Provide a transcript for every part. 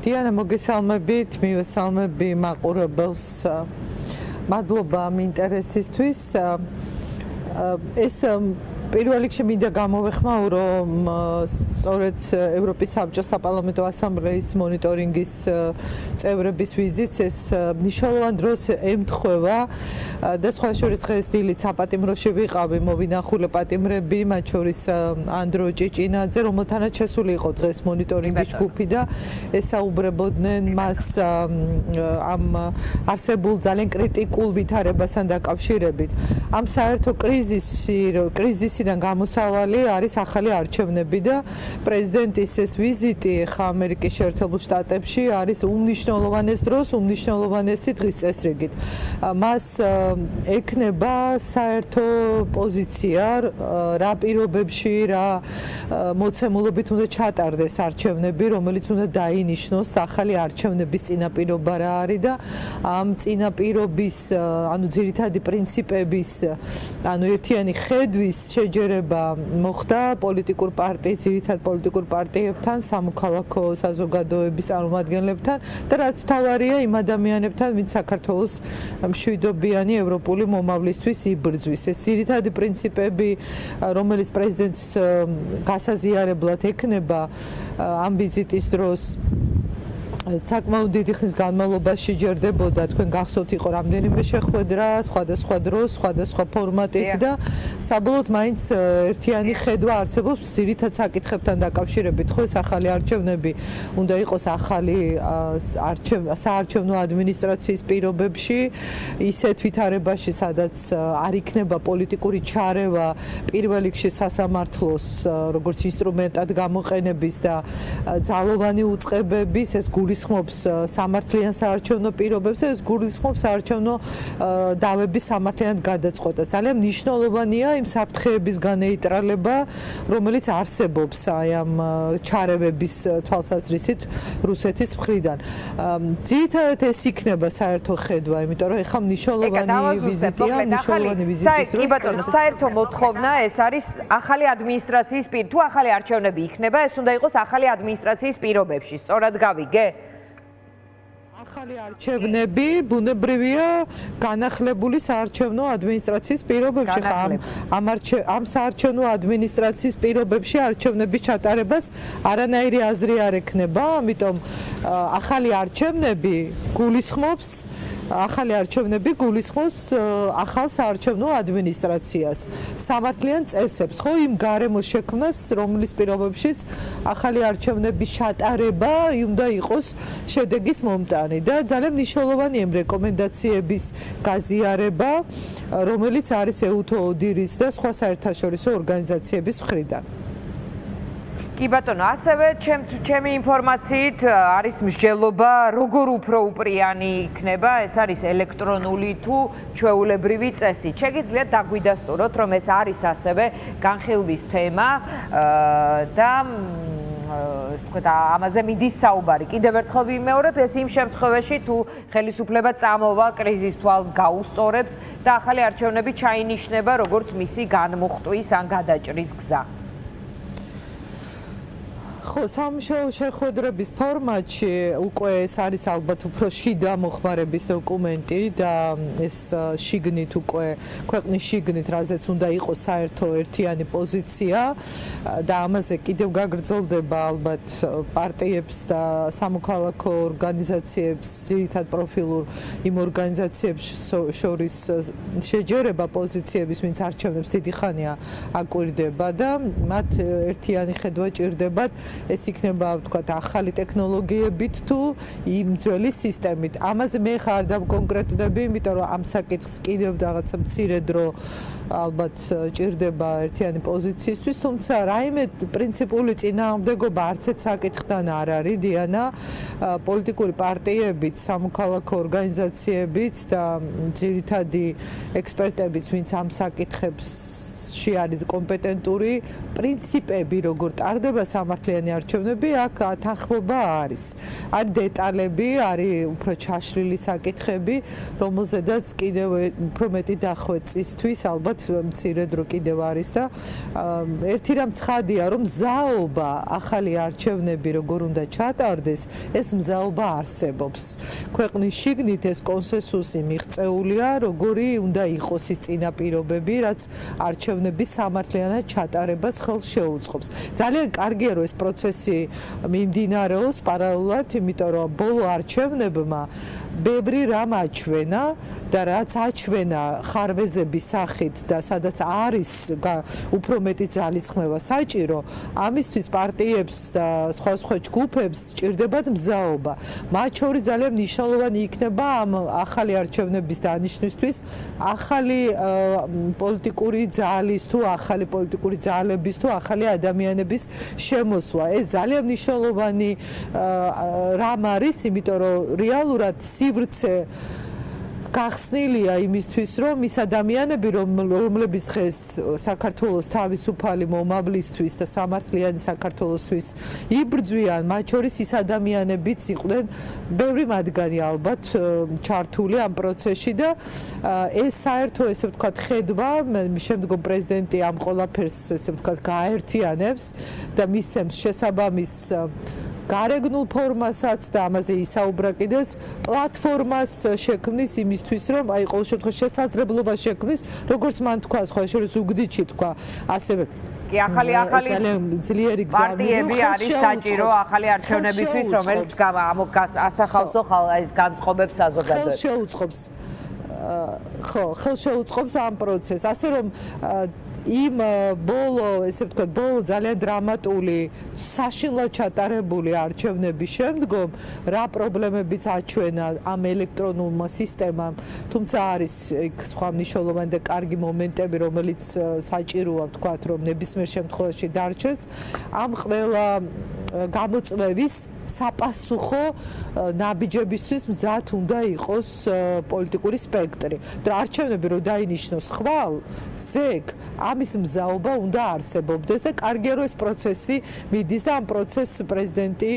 დიანა მოგესალმებით, მივესალმები მაყურებელს. მადლობა ამ ინტერესისთვის. ეს პირველ რიგში მინდა გამოვეხმაო, რომ სწორედ ევროპის საბჭოს საპარლამენტო ასამბლეის მონიტორინგის წევრების ვიზიტს ეს მნიშვნელოვან დროს ემთხვევა და სხვა შორის დღეს დილით საპატიმროში ვიყავი, მოვინახულე პატიმრები, მათ შორის ანდრო ჭიჭინაძე, რომელთანაც შესული იყო დღეს მონიტორინგის ჯგუფი და ესაუბრებოდნენ მას ამ არსებულ ძალიან კრიტიკულ ვითარებასთან დაკავშირებით. ამ საერთო კრიზისიდან გამოსავალი არის ახალი არჩევნები და პრეზიდენტის ეს ვიზიტი ხა ამერიკის შეერთებულ შტატებში არის უმნიშვნელოვანეს დროს, უმნიშვნელოვანესი დღის წესრიგით. მას ექნება საერთო პოზიცია, რა პირობებში, რა მოცემულობით უნდა ჩატარდეს არჩევნები, რომელიც უნდა დაინიშნოს ახალი არჩევნების წინაპირობა რა არის და ამ წინაპირობის, ანუ ძირითადი პრინციპების, ანუ ერთიანი ხედვის შეჯერება მოხდა პოლიტიკურ პარტიის, ძირითად პოლიტიკურ პარტიებთან, სამოქალაქო საზოგადოების წარმომადგენლებთან და რაც მთავარია იმ ადამიანებთან, ვინც საქართველოს მშვიდობიანი ევროპული მომავლისთვის იბრძვის. ეს ძირითადი პრინციპები, რომელიც პრეზიდენტს გასაზიარებლად ექნება ამ ვიზიტის დროს საკმაოდ დიდი ხნის განმავლობაში ჯერდებოდა, თქვენ გახსოვთ იყო რამდენიმე შეხვედრა, სხვადასხვა დროს, სხვადასხვა ფორმატით და საბოლოოდ მაინც ერთიანი ხედვა არსებობს ძირითად საკითხებთან დაკავშირებით, ხო ეს ახალი არჩევნები უნდა იყოს ახალი საარჩევნო ადმინისტრაციის პირობებში, ისეთ ვითარებაში, სადაც არ იქნება პოლიტიკური ჩარევა პირველ რიგში სასამართლოს როგორც ინსტრუმენტად გამოყენების და ძალოვანი უწყებების ეს გულისხმობს სამართლიან საარჩევნო პირობებს და ეს გულისხმობს საარჩევნო დავების სამართლიანად გადაწყვეტა. ძალიან მნიშვნელოვანია იმ საფრთხეების განეიტრალება, რომელიც არსებობს აი ამ ჩარევების თვალსაზრისით რუსეთის მხრიდან. ძირითადად ეს იქნება საერთო ხედვა, იმიტომ რომ ეხლა მნიშვნელოვანი ვიზიტია, მნიშვნელოვანი ვიზიტის დროს. კი ბატონო, საერთო მოთხოვნა ეს არის ახალი ადმინისტრაციის თუ ახალი არჩევნები იქნება, ეს უნდა იყოს ახალი ადმინისტრაციის პირობებში. სწორად გავიგე? ახალი არჩევნები ბუნებრივია განახლებული საარჩევნო ადმინისტრაციის პირობებში. ამ საარჩევნო ადმინისტრაციის პირობებში არჩევნების ჩატარებას არანაირი აზრი არ ექნება, ამიტომ ახალი არჩევნები გულისხმობს ახალ საარჩევნო ადმინისტრაციას, სამართლიან წესებს, ხო იმ გარემოს შექმნას, რომლის პირობებშიც ახალი არჩევნების ჩატარება უნდა იყოს შედეგის მომტანი და ძალიან მნიშვნელოვანია იმ რეკომენდაციების გაზიარება, რომელიც არის EUTO ODIHR-ის და სხვა საერთაშორისო ორგანიზაციების მხრიდან. კი ბატონო, ასევე ჩემი ინფორმაციით არის მსჯელობა, როგორ უფრო უპრიანი იქნება, ეს არის ელექტრონული თუ ჩვეულებრივი წესი. შეგიძლიათ დაგვიდასტუროთ, რომ ეს არის ასევე განხილვის თემა და ამაზე მიდის საუბარი. კიდევ ერთხელ ვიმეორებ, ეს იმ შემთხვევაში თუ ხელისუფლება წამოვა კრიზის თვალს გაუსწორებს და ახალი არჩევნები ჩაინიშნება როგორც მისი განმუხტვის ან გადაჭრის გზა. ხო, სამშობლო შეხვედრების ფორმატში უკვე ეს არის ალბათ უფრო შიდა მოხმარების დოკუმენტი და ეს შიგნით უკვე ქვეყნის შიგნით, რაზეც უნდა იყოს საერთო ერთიანი პოზიცია და ამაზე კიდევ გაგრძელდება ალბათ პარტიებს და სამოქალაქო ორგანიზაციებს, ძირითად პროფილურ იმ ორგანიზაციებს შორის შეჯერება პოზიციების, ვინც არჩევნებს დიდი ხანია აკვირდება და მათ ერთიანი ხედვა ჭირდებათ. ეს იქნება ვთქვათ ახალი ტექნოლოგიებით თუ იმ ძველი სისტემით. ამაზე მე ხარ დავკონკრეტდები, იმიტომ რომ ამ საკითხს კიდევ რაღაცა მცირე დრო ალბათ ჭირდება ერთიანი პოზიციისთვის, თუმცა რაიმე პრინციპული წინააღმდეგობა არც ერთ საკითხთან არ არის, დიანა, პოლიტიკური პარტიებიც, სამოქალაქო ორგანიზაციებიც და ძირითადი ექსპერტებიც, ვინც ამ საკითხებს კავშირში არის კომპეტენტური პრინციპები, როგორ ტარდება სამართლიანი არჩევნები, აქ თანხმობა არის. არის დეტალები, არის უფრო ჩაშლილი საკითხები, რომელზედაც კიდევ უფრო მეტი დახვეწისთვის ალბათ მცირე დრო კიდევ არის და ერთი რამ ცხადია, რომ მზაობა ახალი არჩევნები როგორ უნდა ჩატარდეს, ეს მზაობა არსებობს. ქვეყნის შიგნით ეს კონსენსუსი მიღწეულია, როგორი უნდა იყოს ის წინაპირობები, რაც არჩევნების სამართლიანად ჩატარებას ხელს შეუწყობს. ძალიან კარგია, რომ ეს პროცესი მიმდინარეობს პარალელურად, იმიტომ რომ ბოლო არჩევნებმა ბევრი რამ აჩვენა და რაც აჩვენა ხარვეზების სახით და სადაც არის უფრო მეტი ძალისხმევა საჭირო, ამისთვის პარტიებს და სხვა ჯგუფებს სჭირდებათ მზაობა. მათ შორის ძალიან მნიშვნელოვანი იქნება ამ ახალი არჩევნების დანიშნვისთვის ახალი პოლიტიკური ძალის თუ ახალი პოლიტიკური ძალების თუ ახალი ადამიანების შემოსვლა. ეს ძალიან მნიშვნელოვანი რამ არის, იმიტომ რომ რეალურად სივრცე გახსნილია იმისთვის, რომ ის ადამიანები, რომლებიც დღეს საქართველოს თავისუფალი მომავლისთვის და სამართლიანი საქართველოსთვის იბრძვიან, მათ შორის ის ადამიანებიც იყვნენ, ბევრი მათგანი ალბათ ჩართული ამ პროცესში და ეს საერთო, ესე ვთქვათ, ხედვა, შემდგომ პრეზიდენტი ამ ყველაფერს, ესე ვთქვათ, გააერთიანებს და მისცემს შესაბამის გარეგნულ ფორმასაც და ამაზე ისაუბრა კიდეც პლატფორმას შექმნის იმისთვის, რომ აი ყოველ შემთხვევაში შესაძლებლობა შექმნის, როგორც მან თქვა, სხვა შორის უგდიდში თქვა, ასევე კი ახალი ძლიერი პარტიები არის საჭირო ახალი არჩევნებისთვის, რომელიც ასახავსო ეს განწყობებს საზოგადოებას. ხელს შეუწყობს ამ პროცესს, ასე რომ იმ ბოლო, ესე ვთქვათ, ბოლო ძალიან დრამატული, საშინლად ჩატარებული არჩევნების შემდგომ, რა პრობლემებიც აჩვენა ამ ელექტრონულმა სისტემამ, თუმცა არის იქ სხვა მნიშვნელოვანი და კარგი მომენტები, რომელიც საჭიროა ვთქვათ, რომ ნებისმიერ შემთხვევაში დარჩეს, ამ ყველა გამოწვევის საპასუხო ნაბიჯებისთვის მზად უნდა იყოს პოლიტიკური სპექტრი. არჩევნები რო დაინიშნოს ხვალ, ზეგ, ამის მზაობა უნდა არსებობდეს და კარგია რომ ეს პროცესი მიდის და ამ პროცესს პრეზიდენტი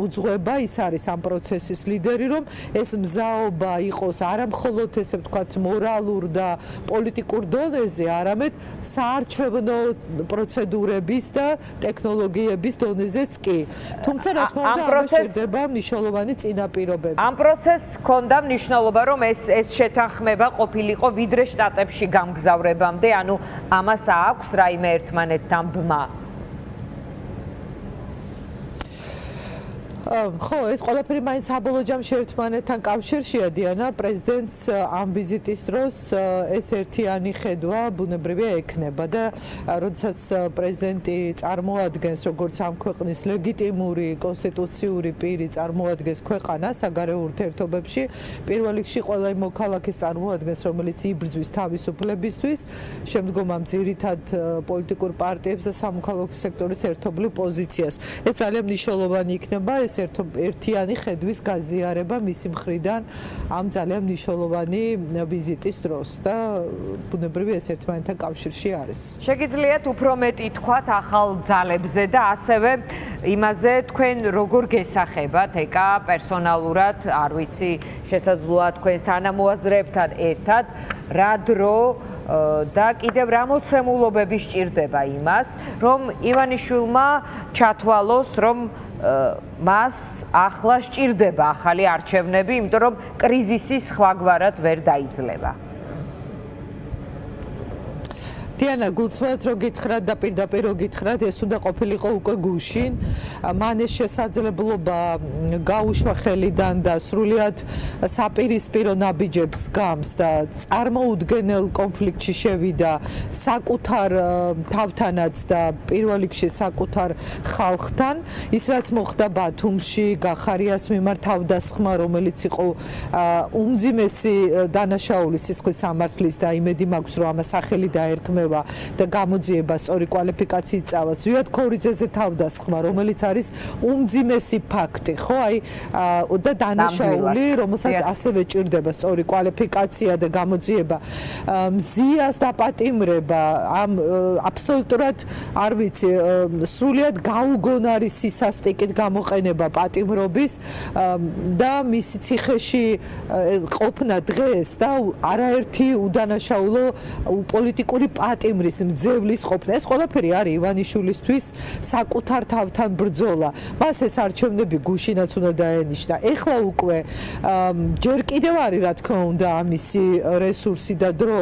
უძღვება, ის არის ამ პროცესის ლიდერი, რომ ეს მზაობა იყოს არა მხოლოდ ესე ვთქვათ მორალურ და პოლიტიკურ დონეზე, არამედ საარჩევნო პროცედურების და ტექნოლოგიების დონეზეც კი. თუმცა რა თქმა უნდა ამჭირდება მნიშვნელოვანი წინაპირობები. ამ პროცესს ჰქონდა მნიშვნელობა, რომ ეს შეთანხმება ყოფილიყო ვიდრე შტატებში გამგზავრებამდე, ანუ ამას აქვს რაიმე ერთმანეთთან ბმა. ხო, ეს ყველაფერი მაინც საბოლოო ჯამში ერთმანეთთან კავშირშია, დიანა, პრეზიდენტს ამ ვიზიტის დროს ეს ერთიანი ხედვა ბუნებრივია ექნება და როდესაც პრეზიდენტი წარმოადგენს როგორც ამ ქვეყნის ლეგიტიმური კონსტიტუციური პირი წარმოადგენს ქვეყანას საგარეო ურთიერთობებში, პირველ რიგში ყველა იმ მოქალაქეს წარმოადგენს, რომელიც იბრძვის თავისუფლებისთვის, შემდგომ ამ ძირითად პოლიტიკურ პარტიებს და სამოქალაქო სექტორის ერთობლივ პოზიციას. ეს ძალიან მნიშვნელოვანი იქნება, ეს ერთიანი ხედვის გაზიარება მისი მხრიდან ამ ძალიან მნიშვნელოვანი ვიზიტის დროს და ბუნებრივია ეს ერთმანეთთან კავშირში არის. შეგიძლიათ უფრო მეტი თქვათ ახალ ძალებზე და ასევე იმაზე თქვენ როგორ გესახებათ ეკა პერსონალურად, არ ვიცი, შესაძლოა თქვენს თანამოაზრეებთან ერთად, რა დრო და კიდევ რა მოცემულობები სჭირდება იმას, რომ ივანიშვილმა ჩათვალოს, რომ მას ახლა სჭირდება ახალი არჩევნები, იმიტომ რომ კრიზისი სხვაგვარად ვერ დაიძლება. დიანა, გულწრფელად რო გითხრათ და პირდაპირ რო გითხრათ, ეს უნდა ყოფილიყო უკვე გუშინ. მან ეს შესაძლებლობა გაუშვა ხელიდან და სრულიად საპირისპირო ნაბიჯებს გამს და წარმოუდგენელ კონფლიქტში შევიდა საკუთარ თავთანაც და პირველ რიგში საკუთარ ხალხთან. ის რაც მოხდა ბათუმში, გახარიას მიმართ თავდასხმა, რომელიც იყო უმძიმესი დანაშაული სისხლის სამართლის და იმედი მაქვს, რომ ამას სახელი დაერქმევა დატოება და გამოძიება სწორი კვალიფიკაციით წავა. ზვიად ქორიძეზე თავდასხმა, რომელიც არის უმძიმესი ფაქტი, ხო? აი და დანაშაული, რომელსაც ასევე ჭირდება სწორი კვალიფიკაცია და გამოძიება. მზიას დაპატიმრება, ამ აბსოლუტურად არ ვიცი, სრულიად გაუგონარი სისასტიკით გამოყენება პატიმრობის და მისი ციხეში ყოფნა დღეს და არაერთი უდანაშაულო პოლიტიკური პატიმრის მძევლის ყოფნა. ეს ყველაფერი არის ივანიშვილისთვის საკუთარ თავთან ბრძოლა. მას ეს არჩევნები გუშინაც უნდა დაენიშნა. ეხლა უკვე ჯერ კიდევ არის რა თქმა უნდა ამისი რესურსი და დრო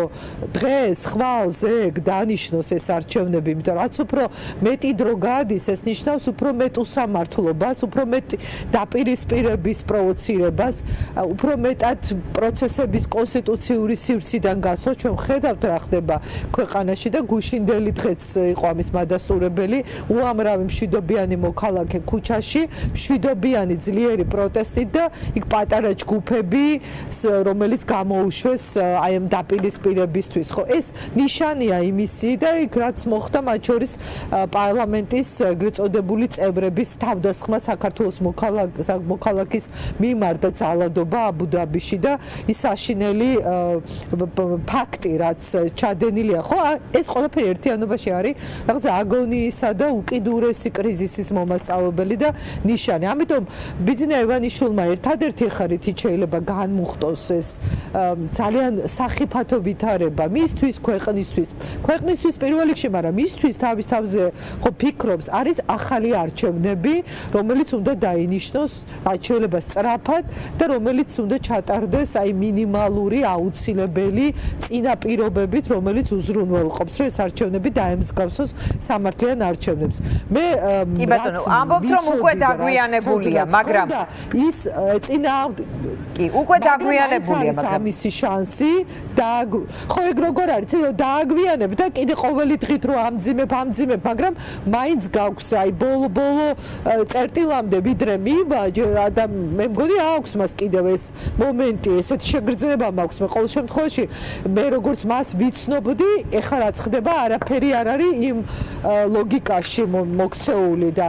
დღეს ხვალ ზეგ დანიშნოს ეს არჩევნები, იმიტომ რაც უფრო მეტი დრო გადის, ეს ნიშნავს უფრო მეტ უსამართლობას, უფრო მეტ დაპირისპირების პროვოცირებას, უფრო მეტად პროცესების კონსტიტუციური სივრციდან გასვლა. ჩვენ ხედავთ რა ხდება ქვეყანაში და გუშინდელი დღეც იყო ამის მადასტურებელი, უამრავი მშვიდობიანი მოქალაქე ქუჩაში, მშვიდობიანი ძლიერი პროტესტით და იქ პატარა ჯგუფები, რომელიც გამოუშვეს აი ამ დაპირისპირებისთვის. ხო, ეს ნიშანია იმისი და იქ რაც მოხდა მათ შორის პარლამენტის ეგრეთ წოდებული წევრების თავდასხმა საქართველოს მოქალაქის მიმართ და ძალადობა აბუ-დაბიში და ის აშინელი ფაქტი რაც ჩადენილია. ხო, ეს ყველაფერი ერთიანობაში არის რაღაცა აგონიისა და უკიდურესი კრიზისის მომასწავლებელი და ნიშანი. ამიტომ ბიძინა ივანიშვილმა ერთადერთი ხარით შეიძლება განმუხტოს ეს ძალიან სახიფათო ვითარება მისთვის, ქვეყნისთვის პირველ რიგში, მაგრამ მისთვის თავის თავზე ხო ფიქრობს, არის ახალი არჩევნები, რომელიც უნდა დაინიშნოს რაც შეიძლება სწრაფად და რომელიც უნდა ჩატარდეს აი მინიმალური აუცილებელი წინაპირობებით, რომელიც უზრუნველყოფს, რომ ეს არჩევნები დაემსგავსოს სამართლიან არჩევნებს. მე კი ბატონო, ამბობთ რომ უკვე დაგვიანებულია, მაგრამ ის წინა კი, უკვე დაგვიანებულია, მაგრამ ამისი შანსი და ხო ეგ როგორ არის, რომ დააგვიანებ და კიდე ყოველი დღით რომ ამძიმებ, მაგრამ მაინც გაქვს აი ბოლო წერტილამდე ვიდრე მივაჯა და მე მგონი აქვს მას კიდევ ეს მომენტი, ესეთ შეგრძნება მაქვს მე ყოველ შემთხვევაში მე როგორც მას ვიცნობდი, ეხლა რაც ხდება, არაფერი არ არის იმ ლოგიკაში მოქცეული და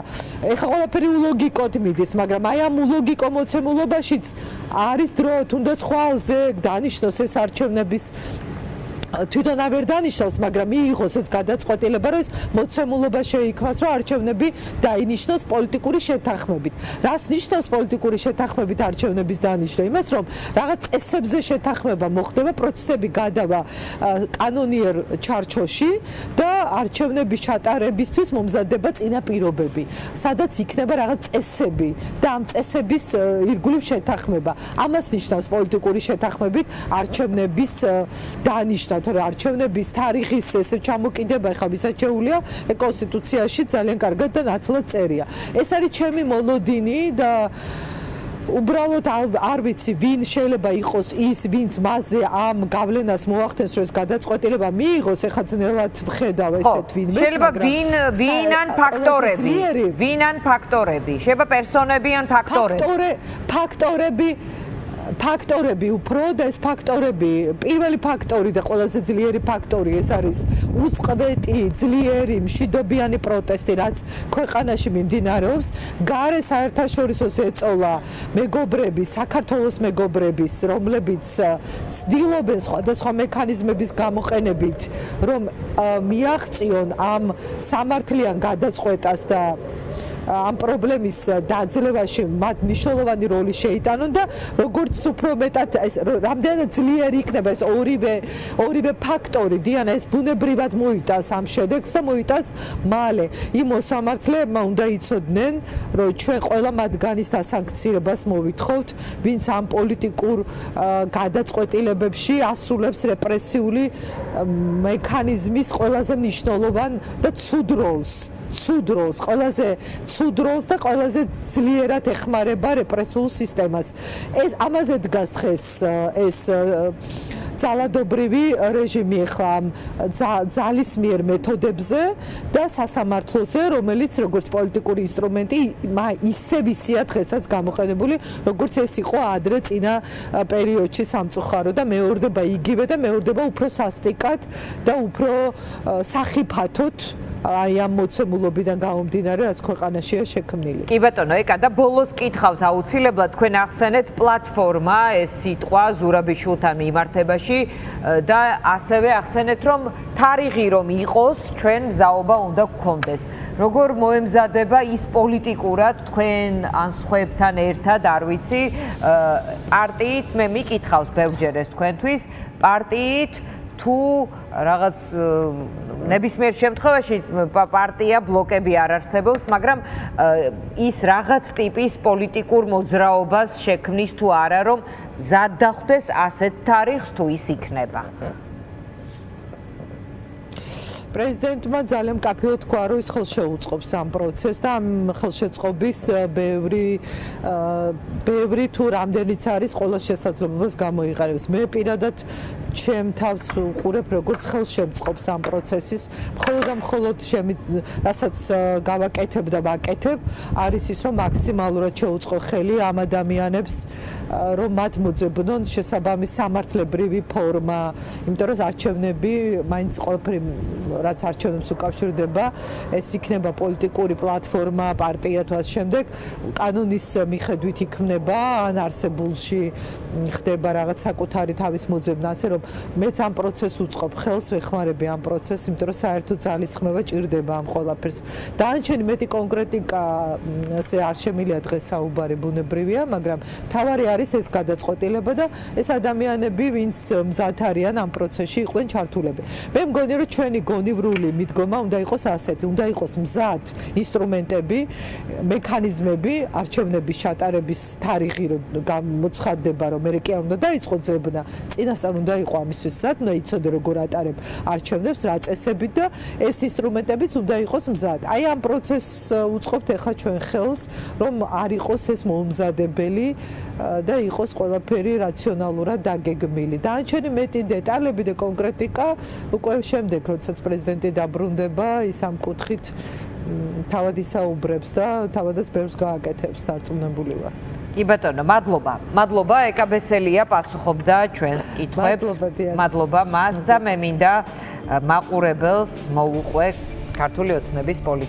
ეხლა ყველაფერი ულოგიკოდ მიდის, მაგრამ აი ამ ულოგიკო მოცემულობაშიც არის დრო თუნდაც ხვალზე დანიშნოს ეს არჩევნების თვითონ არ დანიშნავს, მაგრამ მიიღოს ეს გადაწყვეტილება, რომ ეს მოცემულობა შეიქმნას, რომ არჩევნები დაინიშნოს პოლიტიკური შეთანხმებით. რას ნიშნავს პოლიტიკური შეთანხმებით არჩევნების დანიშნვა? იმას, რომ რაღაც წესებზე შეთანხმება მოხდება, პროცესები გადავა კანონიერ ჩარჩოში და არჩევნების ჩატარებისთვის მომზადდება წინაპირობები, სადაც იქნება რაღაც წესები და ამ წესების ირგვლივ შეთანხმება. ამას ნიშნავს პოლიტიკური შეთანხმებით არჩევნების დანიშნვა. არჩევნების თარიღის ეს ჩამოკიდება ხა ვისაჩეულია კონსტიტუციაში ძალიან კარგად და ნათლად წერია. ეს არის ჩემი მოლოდინი და უბრალოდ არ ვიცი ვინ შეიძლება იყოს ის ვინც მასზე ამ გავლენას მოახდენს რომ ეს გადაწყვეტილება მიიღოს ეხა ძნელად ვხედავ ესეთ ვინმეს შეიძლება ვინან ფაქტორები შეიძლება პერსონები ან ფაქტორები უფრო და ეს ფაქტორები პირველი ფაქტორი და ყველაზე ძლიერი ფაქტორი ეს არის უწყლეტი ძლიერი მშვიდობიანი პროტესტი რაც ქვეყანაში მიმდინარეობს გარე საერთაშორისოს ეწოლა მეგობრები საქართველოს მეგობრების რომლებიც ცდილობენ სხვადასხვა მექანიზმების გამოყენებით რომ მიაღწიონ ამ სამართლიან გადაწყვეტას და ამ პრობლემის დაძლევაში მათ მნიშვნელოვანი როლი შეიტანონ და როგორც უფრო მეტად ეს რამდენად ძლიერი იქნება ეს ორივე ფაქტორი დიანა ეს ბუნებრივად მოიტანს ამ შედეგს და მოიტანს მალე იმ მოსამართლეებმა უნდა იცოდნენ რომ ჩვენ ყველა მათგანის დასანქცირებას მოვითხოვთ ვინც ამ პოლიტიკურ გადაწყვეტილებებში ასრულებს რეპრესიული მექანიზმის ყველაზე მნიშვნელოვან და ცუდ როლს ცუდ როლს, ყველაზე ცუდ როლს და ყველაზე ძლიერად ეხმარება რეპრესიულ სისტემას. ეს ამაზე დგას დღეს ეს ძალადობრივი რეჟიმი ახლა ძალის მიერ მეთოდებზე და სასამართლოზე, რომელიც როგორც პოლიტიკური ინსტრუმენტი ისევ ისეა დღესაც გამოყენებული, როგორც ეს იყო ადრე წინა პერიოდში სამწუხარო და მეორდება იგივე და მეორდება უფრო სასტიკად და უფრო სახიფათოდ აი ამ მოცემულობიდან გამომდინარე, რაც ქვეყანაშია შექმნილი. კი ბატონო, ეკა და ბოლოს კითხავთ აუცილებლად თქვენ ახსენეთ პლატფორმა ეს სიტყვა ზურაბიშვილთან მიმართებაში და ასევე ახსენეთ რომ თარიღი რომ იყოს ჩვენ მზაობა უნდა გქონდეს. როგორ მოემზადება ის პოლიტიკურად თქვენ ან სხვებთან ერთად არ ვიცი პარტიით მე მიკითხავს ბევრჯერ ეს თქვენთვის პარტიით თუ რაღაც ნებისმიერ შემთხვევაში პარტია ბლოკები არ არსებობს, მაგრამ ის რაღაც ტიპის პოლიტიკურ მოძრაობას შექმნის თუ არა, რომ მზად დახვდეს ასეთ თარიღს თუ ის იქნება. პრეზიდენტმა ძალიან მკაფიოდ თქვა, რომ ის ხელშეუწყობს ამ პროცესს და ამ ხელშეწყობის ბევრი თუ რამდენიც არის ყველა შესაძლებლობას გამოიყენებს. მე პირადად ჩემ თავს ვუყურებ, როგორც ხელშემწყობს ამ პროცესის, მხოლოდ და მხოლოდ რასაც გავაკეთებ და ვაკეთებ, არის ის, რომ მაქსიმალურად შეუწყო ხელი ამ ადამიანებს, რომ მათ მოძებნონ შესაბამის სამართლებრივი ფორმა, იმიტომ რომ არჩევნები მაინც ყველაფერი რაც არჩევნებს უკავშირდება, ეს იქნება პოლიტიკური პლატფორმა, პარტია თუ ასე შემდეგ, კანონის მიხედვით იქმნება, ან არსებულში ხდება რაღაც საკუთარი თავის მოძებნა, ასე რომ მეც ამ პროცესს უწყობ ხელს, ვეხმარები ამ პროცესს, იმიტომ რომ საერთო ძალისხმევა ჭირდება ამ ყველაფერს. დანარჩენი მეტი კონკრეტიკა ასე არ შემილია დღეს საუბარი ბუნებრივია, მაგრამ მთავარი არის ეს გადაწყვეტილება და ეს ადამიანები, ვინც მზად არიან ამ პროცესში, იყვნენ ჩართულები. მე მგონი რომ ჩვენი გონივრული მიდგომა უნდა იყოს ასეთი, უნდა იყოს მზად ინსტრუმენტები, მექანიზმები, არჩევნების ჩატარების თარიღი რომ მოცხადდება, რომ მე კი არ უნდა დაიწყო ძებნა, წინასწარ უნდა იყო ამისთვის მზად, უნდა იცოდე როგორ ატარებ არჩევნებს, რა წესებით და ეს ინსტრუმენტებიც უნდა იყოს მზად. აი ამ პროცესს უწყობთ ახლა ჩვენ ხელს, რომ არ იყოს ეს მოუმზადებელი და იყოს ყველაფერი რაციონალურად დაგეგმილი. დანარჩენი მეტი დეტალები და კონკრეტიკა უკვე შემდეგ, როდესაც პრეზიდენტი დაბრუნდება, ის ამ კუთხით თავად ისაუბრებს და თავადაც ბევრს გააკეთებს, დარწმუნებული ვარ. კი ბატონო, მადლობა. მადლობა ეკაბესელია პასუხობდა ჩვენს კითხვებს. მადლობა მას და მე მინდა მაყურებელს მოვუყვე ქართული ოცნების